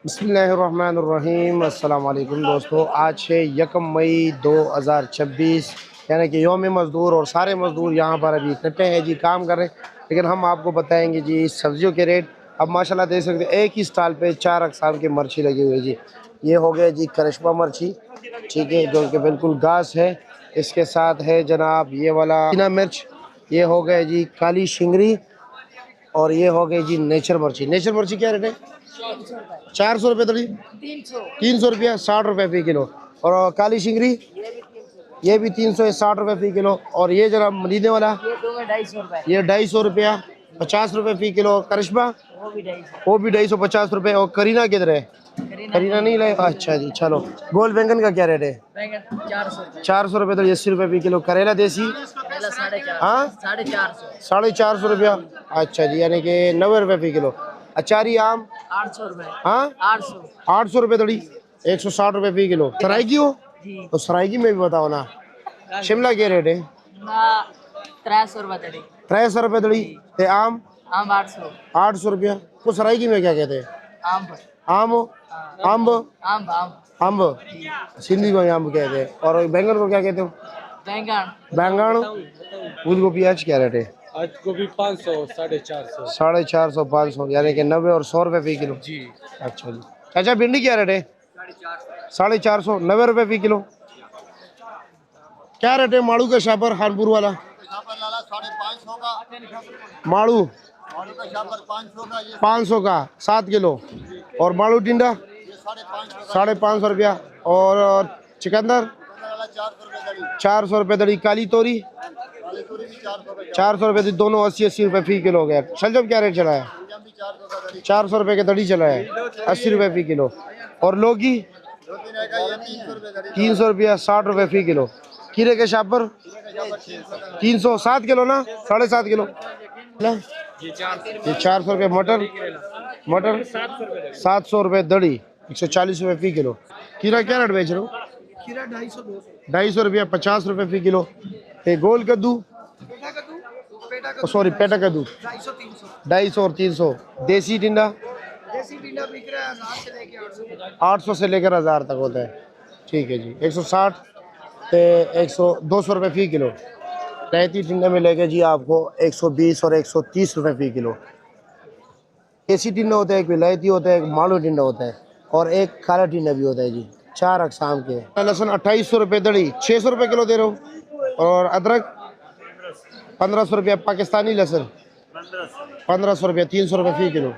बिस्मिल्लाहिर्रहमानिर्रहीम। अस्सलाम वालेकुम दोस्तों, आज है 1 मई 2026 यानी कि यौम मज़दूर और सारे मज़दूर यहाँ पर अभी इकट्ठे हैं जी, काम कर रहे हैं। लेकिन हम आपको बताएंगे जी सब्जियों के रेट। अब माशाल्लाह देख सकते हैं एक ही स्टॉल पे 4 अक़साम की मिर्ची लगी हुई है जी। ये हो गया जी करिश्मा मिर्ची, ठीक है, जो कि बिल्कुल घास है। इसके साथ है जनाब ये वाला चीना मिर्च, ये हो गए जी काली शिंगरी, और ये हो गई जी नेचर मिर्ची। नेचर मिर्ची क्या रेट है? 400 रुपये थोड़ी, 300 रुपया, 60 रुपये फी किलो। और काली शिंगरी ये भी 300 है, 60 रुपये फी किलो। और ये जरा मदीने वाला ये 250 रुपया, 50 रुपये फी किलो। करिश्मा वो भी 250, 50 रुपये। और करीना किधर है? करीना नहीं लाए, अच्छा जी। चलो, गोल बैंगन का क्या रेट है? 400 रुपये तो 80 रुपये फी किलो। करेला देसी हाँ 450 रुपया, अच्छा जी, यानी कि 90 रुपये फी किलो। अचारी आम 800 रुपये। हाँ 800 रुपये थोड़ी, 160 रुपये फी किलो। सराइकी हो तो सराइकी में भी बताओ ना। शिमला के रेट है? 300 रुपये थड़ी। 300 रुपये थोड़ी। ते आम 800 रुपया। वो सराइकी में क्या कहते हैं? आम अम्ब अम्ब सिंधी को आम कहते हैं। और बैंगन को क्या कहते हो? बैंगन। फूल गोभी आज क्या रेट है? आज गोभी 500, 450। 450, 500 यानी कि 90 और 100 रुपये फी किलो जी। अच्छा जी। अच्छा, भिंडी क्या रेट है? 450, 90 रुपये फी किलो। क्या रेट है माड़ू का शापर खानपुर वाला? माड़ू 500 का 7 किलो। और माड़ू टिंडा 550 रुपया। और चिकंदर 400 रुपये दड़ी। काली तोरी 400 रुपये, दोनों 80-80 रुपये फी किलो हो गया। शलजम क्या रेट चला है? 400 रुपये के दड़ी चला है, 80 रुपये फी किलो। और लौकी 300 रुपया, 60 रुपये फी किलो। खीरे के शापर 300, 7 किलो ना, 7.5 किलो ना, ये 400 रुपये। मटर 700 रुपये दड़ी, 140 रुपये फी किलो। खीरा क्या रेट बेच रहे हो? खीरा 250 रुपया, 50 रुपये फी किलो। ये गोल कद्दू, सॉरी पेटा कद्दू 250 और 300। देसी टिंडा बिक रहा है 800 से लेकर 1000 तक होता है, ठीक है जी। 160 पे 200 रुपये फी किलो। लैती टिंडा में लेके जी आपको 120 और 130 रुपये फी किलो। देसी टिंडा होता है, एक विलायती होता है, एक मालू टिंडा होता है, और एक काला टिंडा भी होता है जी। 4 अक़साम के। लहसुन 2800 रुपये दड़ी, 600 रुपये किलो दे रहे हो। और अदरक 1500 रुपया पाकिस्तानी लहसुन, 1500 रुपया, 300 रुपये फी किलो।